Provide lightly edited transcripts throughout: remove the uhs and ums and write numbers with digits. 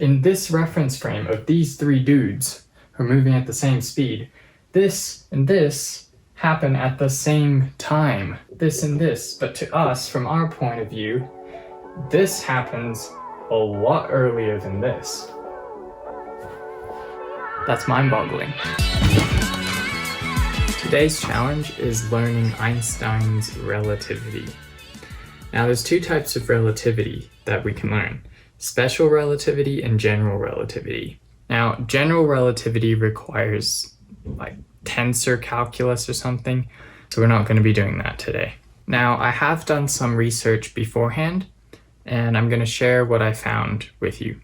In this reference frame of these three dudes who are moving at the same speed, this and this happen at the same time, this and this. But to us, from our point of view, this happens a lot earlier than this. That's mind-boggling. Today's challenge is learning Einstein's relativity. Now, there's two types of relativity that we can learn: special relativity and general relativity. Now, general relativity requires like tensor calculus or something, so we're not going to be doing that today. Now, I have done some research beforehand, and I'm going to share what I found with you.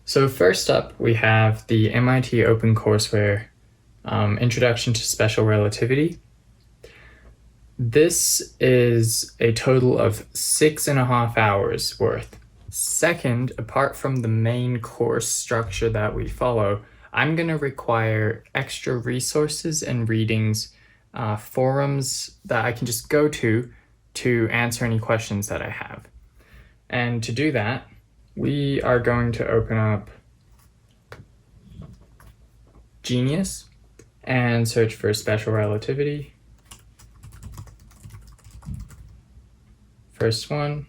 So first up, we have the MIT OpenCourseWare Introduction to Special Relativity. This is a total of 6.5 hours worth. Second, apart from the main course structure that we follow, I'm going to require extra resources and readings, forums that I can just go to answer any questions that I have. And to do that, we are going to open up Genius and search for special relativity. First one,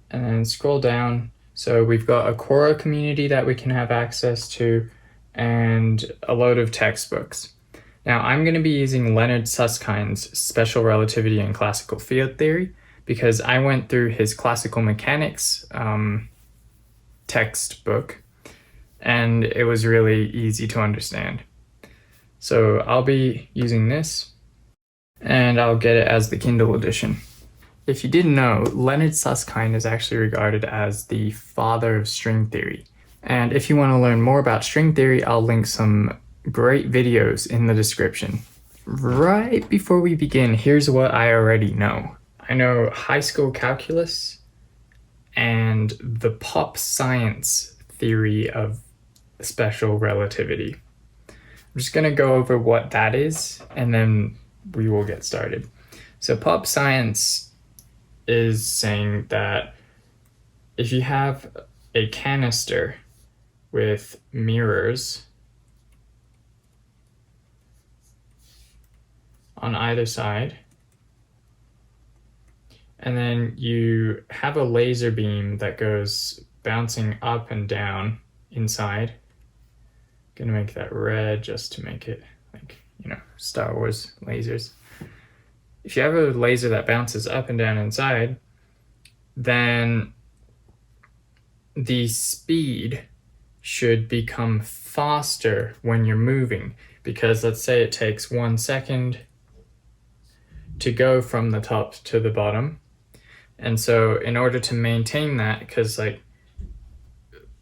and then scroll down. So we've got a Quora community that we can have access to and a load of textbooks. Now, I'm going to be using Leonard Suskind's Special Relativity and Classical Field Theory because I went through his classical mechanics textbook and it was really easy to understand. So I'll be using this and I'll get it as the Kindle edition. If you didn't know, Leonard Susskind is actually regarded as the father of string theory. And if you want to learn more about string theory, I'll link some great videos in the description. Right before we begin, here's what I already know. I know high school calculus and the pop science theory of special relativity. I'm just going to go over what that is and then we will get started. So pop science is saying that if you have a canister with mirrors on either side, and then you have a laser beam that goes bouncing up and down inside. I'm gonna make that red just to make it like, Star Wars lasers. If you have a laser that bounces up and down inside, then the speed should become faster when you're moving, because let's say it takes 1 second to go from the top to the bottom. And so in order to maintain that, because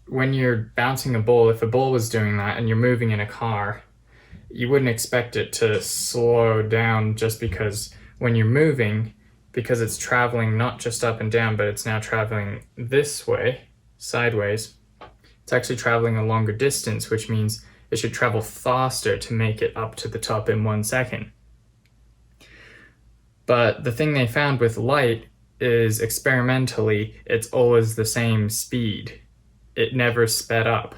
when you're bouncing a ball, if a ball was doing that and you're moving in a car, you wouldn't expect it to slow down just because when you're moving, because it's traveling not just up and down, but it's now traveling this way, sideways, it's actually traveling a longer distance, which means it should travel faster to make it up to the top in 1 second. But the thing they found with light is experimentally, it's always the same speed. It never sped up.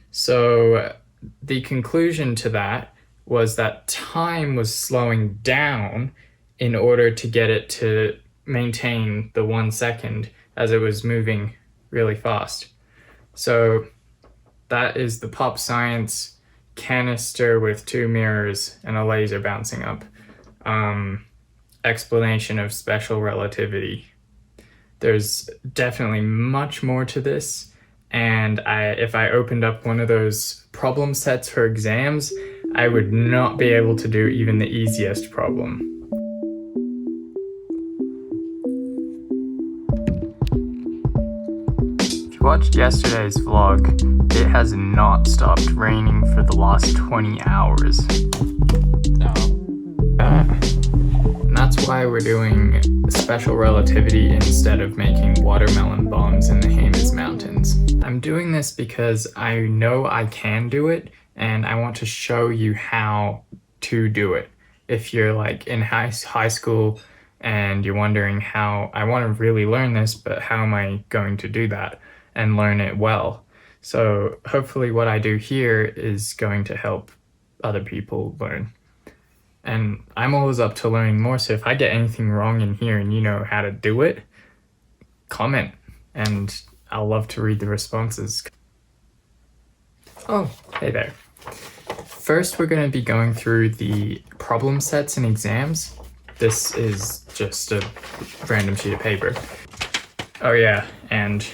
So the conclusion to that was that time was slowing down in order to get it to maintain the 1 second as it was moving really fast. So that is the pop science canister with two mirrors and a laser bouncing up explanation of special relativity. There's definitely much more to this, and if I opened up one of those problem sets for exams, I would not be able to do even the easiest problem. If you watched yesterday's vlog, it has not stopped raining for the last 20 hours. And that's why we're doing special relativity instead of making watermelon bombs in the Jemez Mountains. I'm doing this because I know I can do it, and I want to show you how to do it. If you're in high school and you're wondering how, I want to really learn this, but how am I going to do that and learn it well? So hopefully what I do here is going to help other people learn. And I'm always up to learning more, so if I get anything wrong in here and you know how to do it, comment, and I'll love to read the responses. Oh, hey there. First, we're going to be going through the problem sets in exams. This is just a random sheet of paper. Oh yeah, and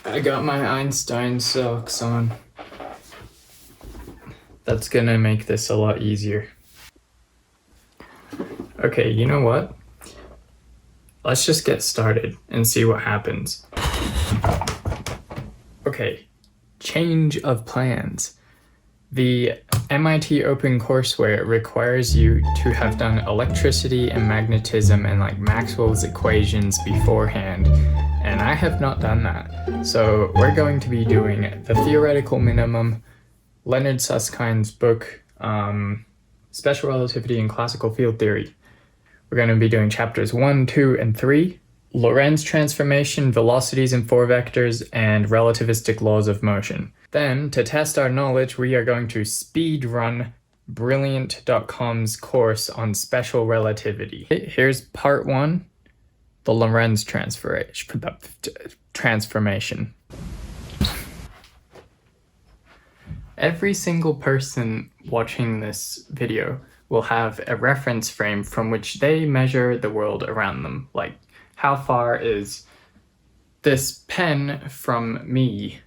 I got my Einstein socks on. That's gonna make this a lot easier. Okay, you know what? Let's just get started and see what happens. Okay, change of plans. The MIT OpenCourseWare requires you to have done electricity and magnetism and like Maxwell's equations beforehand, and I have not done that. So we're going to be doing the theoretical minimum, Leonard Suskind's book, Special Relativity and Classical Field Theory. We're going to be doing chapters 1, 2, and 3, Lorentz transformation, velocities in 4 vectors, and relativistic laws of motion. Then, to test our knowledge, we are going to speed run Brilliant.com's course on special relativity. Here's part 1, the Lorentz transformation. Every single person watching this video will have a reference frame from which they measure the world around them. Like, how far is this pen from me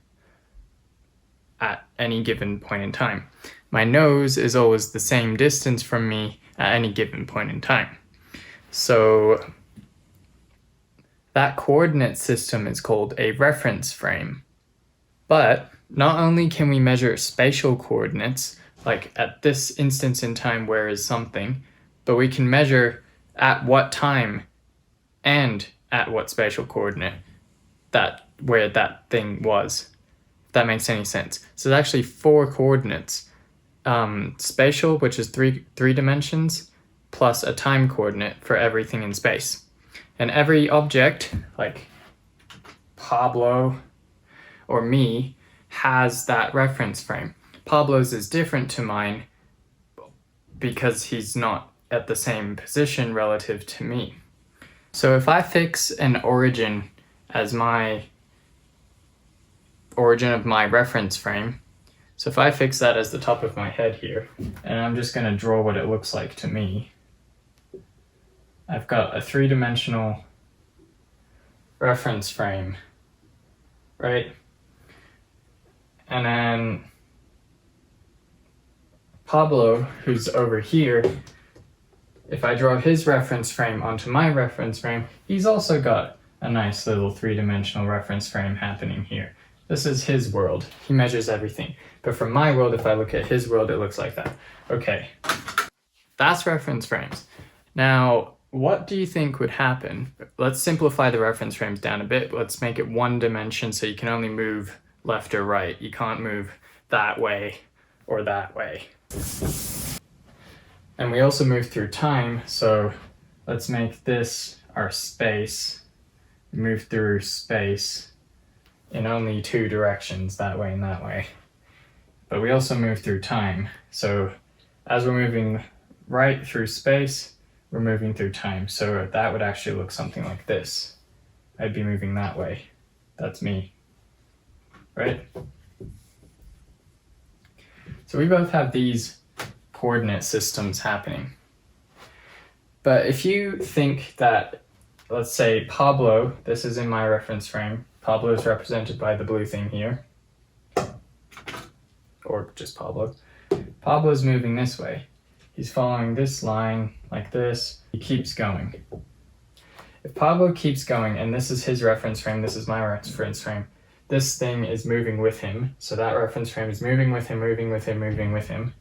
at any given point in time? My nose is always the same distance from me at any given point in time. So that coordinate system is called a reference frame. But not only can we measure spatial coordinates, like at this instance in time where is something, but we can measure at what time and at what spatial coordinate where that thing was, if that makes any sense. So there's actually 4 coordinates. Spatial, which is three dimensions, plus a time coordinate for everything in space. And every object, like Pablo or me, has that reference frame. Pablo's is different to mine because he's not at the same position relative to me. So if I fix an origin as my origin of my reference frame, so if I fix that as the top of my head here, and I'm just going to draw what it looks like to me, I've got a 3-dimensional reference frame, right? And then Pablo, who's over here, if I draw his reference frame onto my reference frame, he's also got a nice little 3-dimensional reference frame happening here. This is his world. He measures everything. But from my world, if I look at his world, it looks like that. Okay, that's reference frames. Now, what do you think would happen? Let's simplify the reference frames down a bit. Let's make it 1 dimension so you can only move left or right. You can't move that way or that way. And we also move through time, so let's make this our space. Move through space in only 2 directions, that way and that way. But we also move through time, so as we're moving right through space, we're moving through time. So that would actually look something like this. I'd be moving that way. That's me. Right? So we both have these coordinate systems happening. But if you think that, let's say Pablo, this is in my reference frame, Pablo is represented by the blue thing here, or just Pablo. Pablo's moving this way. He's following this line like this. He keeps going. If Pablo keeps going, and this is his reference frame, this is my reference frame, this thing is moving with him, so that reference frame is moving with him, moving with him, moving with him.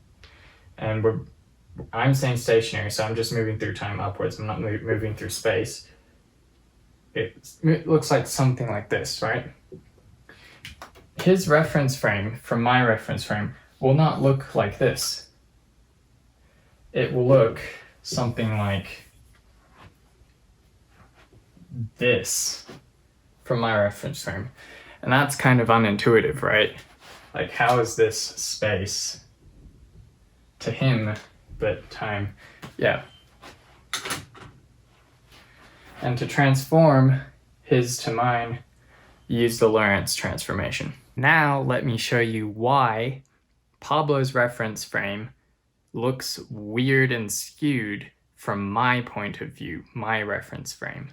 And I'm staying stationary, so I'm just moving through time upwards. I'm not moving through space. It looks like something like this, right? His reference frame from my reference frame will not look like this. It will look something like this from my reference frame. And that's kind of unintuitive, right? Like, how is this space to him, but time? Yeah. And to transform his to mine, use the Lorentz transformation. Now let me show you why Pablo's reference frame looks weird and skewed from my point of view, my reference frame.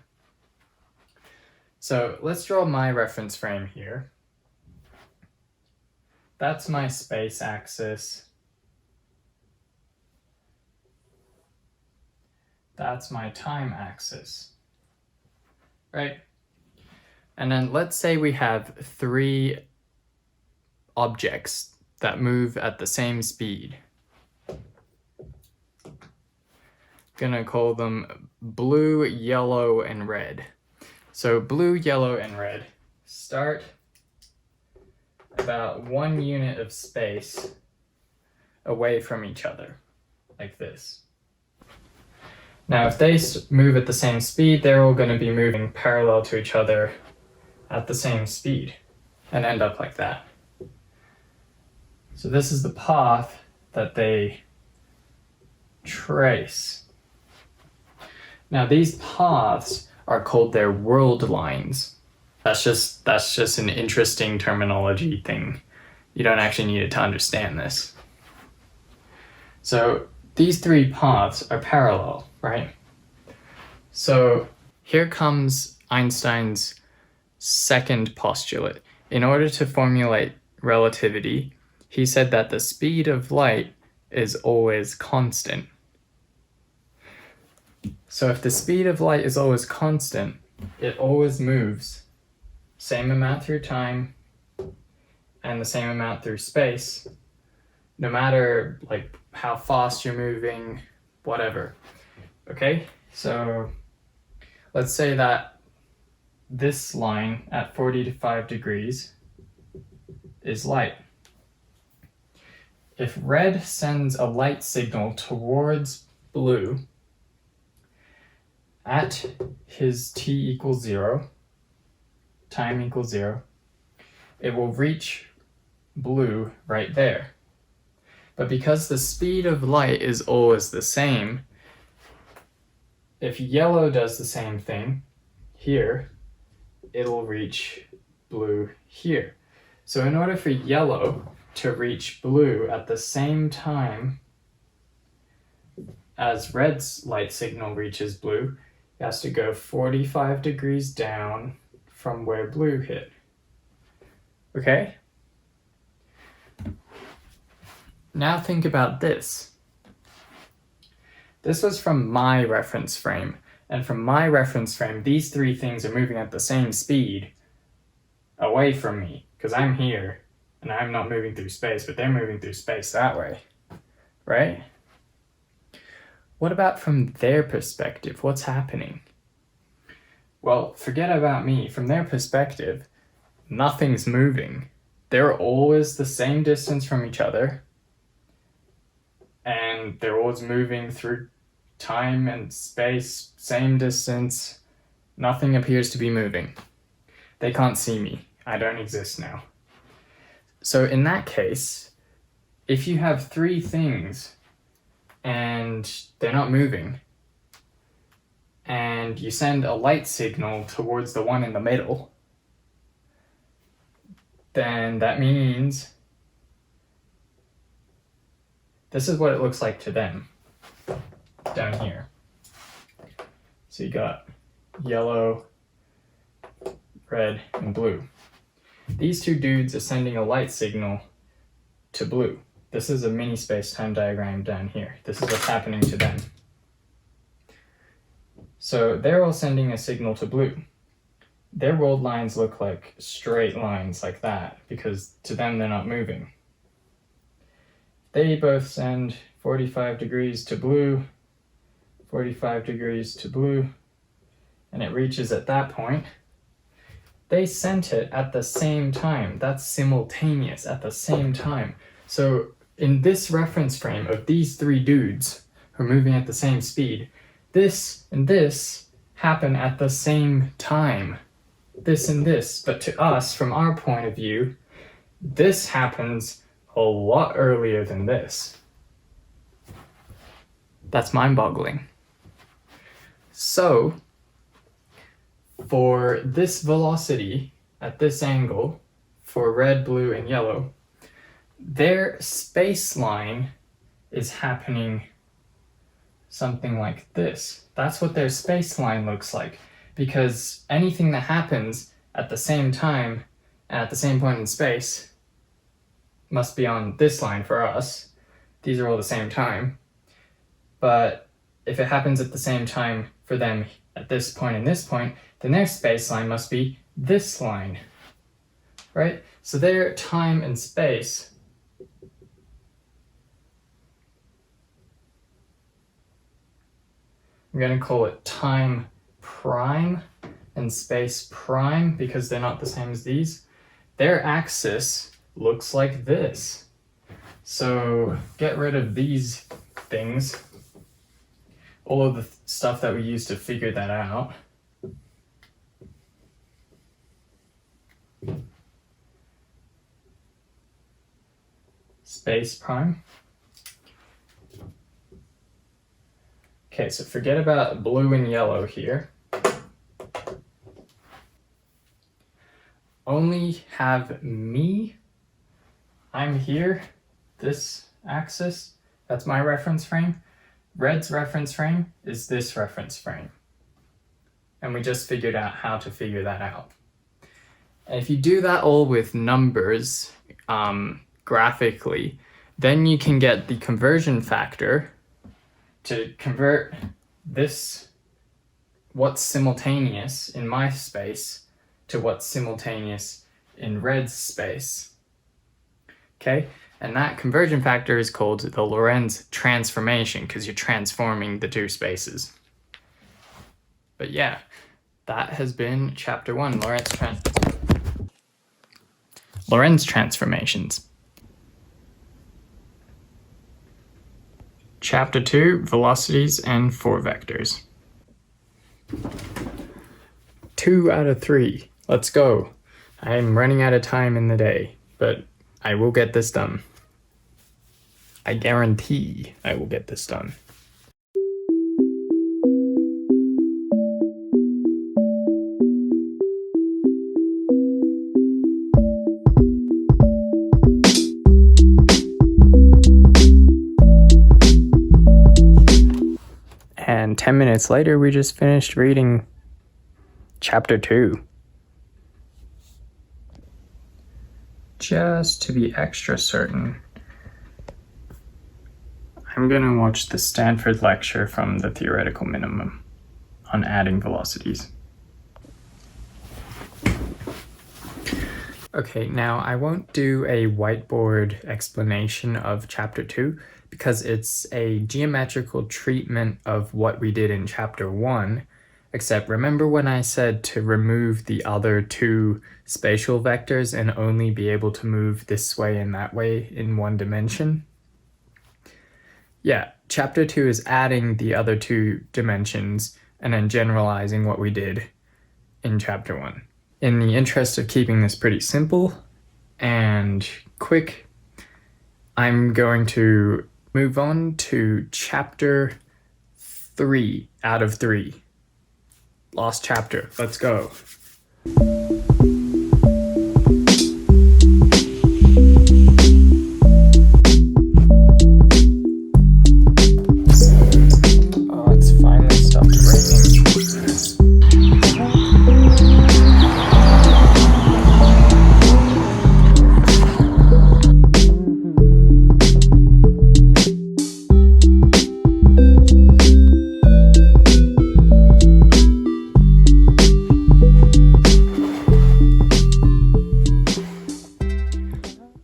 So let's draw my reference frame here. That's my space axis. That's my time axis, right? And then let's say we have 3 objects that move at the same speed. Gonna call them blue, yellow, and red. So blue, yellow, and red start about 1 unit of space away from each other, like this. Now, if they move at the same speed, they're all going to be moving parallel to each other at the same speed and end up like that. So this is the path that they trace. Now, these paths are called their world lines. That's just an interesting terminology thing. You don't actually need it to understand this. So these 3 paths are parallel, right? So here comes Einstein's second postulate. In order to formulate relativity, he said that the speed of light is always constant. So if the speed of light is always constant, it always moves same amount through time and the same amount through space, no matter like how fast you're moving, whatever. Okay, so let's say that this line at 45 degrees is light. If red sends a light signal towards blue at his t equals 0, time equals 0, it will reach blue right there. But because the speed of light is always the same, if yellow does the same thing here, it'll reach blue here. So in order for yellow to reach blue at the same time as red's light signal reaches blue, it has to go 45 degrees down from where blue hit. Okay? Now think about this. This was from my reference frame, and from my reference frame, these 3 things are moving at the same speed away from me, because I'm here, and I'm not moving through space, but they're moving through space that way, right? What about from their perspective? What's happening? Well, forget about me. From their perspective, nothing's moving. They're always the same distance from each other, and they're always moving through time and space, same distance. Nothing appears to be moving. They can't see me. I don't exist now. So in that case, if you have 3 things and they're not moving, and you send a light signal towards the one in the middle, then that means this is what it looks like to them down here. So you got yellow, red, and blue. These 2 dudes are sending a light signal to blue. This is a mini space-time diagram down here. This is what's happening to them. So they're all sending a signal to blue. Their world lines look like straight lines like that, because to them they're not moving. They both send 45 degrees to blue, 45 degrees to blue, and it reaches at that point. They sent it at the same time. That's simultaneous, at the same time. So in this reference frame of these 3 dudes who are moving at the same speed, this and this happen at the same time. this and this, but to us, from our point of view, this happens a lot earlier than this. That's mind-boggling. So, for this velocity at this angle, for red, blue, and yellow, their spaceline is happening something like this. That's what their spaceline looks like, because anything that happens at the same time and at the same point in space must be on this line for us. These are all the same time. But if it happens at the same time for them at this point and this point, then their spaceline must be this line, right? So their time and space I'm going to call it time prime and space prime because they're not the same as these. Their axis looks like this. So get rid of these things, all of the stuff that we used to figure that out. Space prime. Okay, so forget about blue and yellow here. Only have me. I'm here, this axis, that's my reference frame. Red's reference frame is this reference frame. And we just figured out how to figure that out. And if you do that all with numbers, graphically, then you can get the conversion factor to convert this, what's simultaneous in my space, to what's simultaneous in Red's space. Okay, and that conversion factor is called the Lorentz transformation because you're transforming the two spaces. But yeah, that has been chapter 1, Lorentz transformations. Chapter 2, velocities and 4 vectors. 2 out of 3. Let's go. I'm running out of time in the day, but I will get this done. I guarantee I will get this done. And 10 minutes later, we just finished reading chapter 2. Just to be extra certain, I'm gonna watch the Stanford lecture from the theoretical minimum on adding velocities. Okay, now I won't do a whiteboard explanation of chapter 2 because it's a geometrical treatment of what we did in chapter 1, except remember when I said to remove the other 2 spatial vectors and only be able to move this way and that way in one dimension? Yeah, chapter 2 is adding the other 2 dimensions and then generalizing what we did in chapter 1. In the interest of keeping this pretty simple and quick, I'm going to move on to chapter 3 out of 3. Lost chapter. Let's go. Oh, it's finally stopped raining.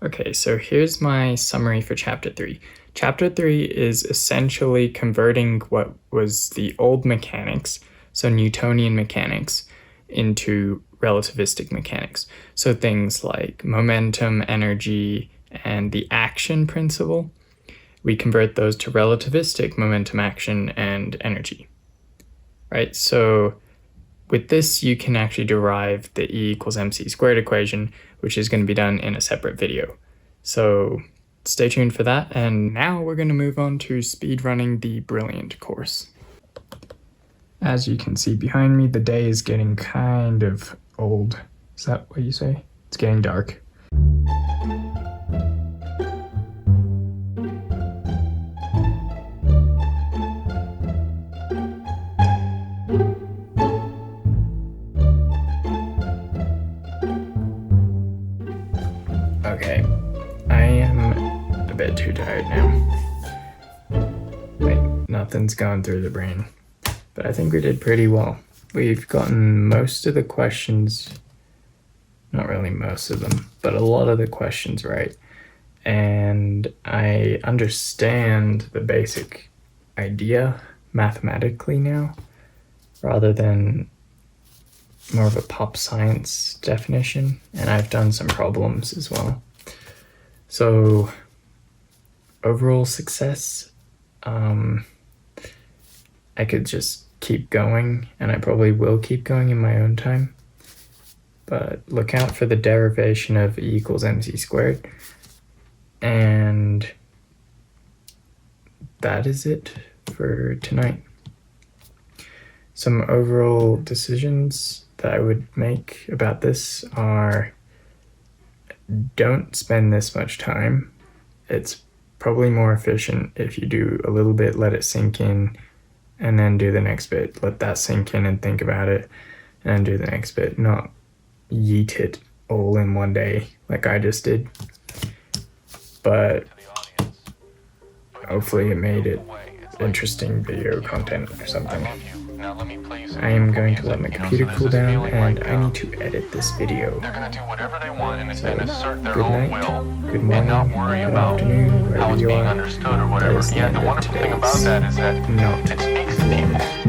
Okay, so here's my summary for chapter 3. Chapter 3 is essentially converting what was the old mechanics, so Newtonian mechanics, into relativistic mechanics. So things like momentum, energy, and the action principle. We convert those to relativistic momentum, action, and energy. Right? So with this, you can actually derive the E equals mc squared equation, which is going to be done in a separate video. So stay tuned for that. And now we're going to move on to speedrunning the Brilliant course. As you can see behind me, the day is getting kind of old. Is that what you say? It's getting dark. Okay, I am a bit too tired now. Like, nothing's gone through the brain. But I think we did pretty well. We've gotten most of the questions, not really most of them, but a lot of the questions right. And I understand the basic idea mathematically now, rather than more of a pop science definition. And I've done some problems as well. So overall success, I could just keep going, and I probably will keep going in my own time. But look out for the derivation of E equals mc squared. And that is it for tonight. Some overall decisions that I would make about this are, don't spend this much time. It's probably more efficient if you do a little bit, let it sink in, and then do the next bit. Let that sink in and think about it, and then do the next bit. Not yeet it all in one day like I just did. But hopefully it made it interesting video content or something. I am going to let my computer cool down, and I need to edit this video. So, good night, good morning, good afternoon, wherever you are. That is the end of today's not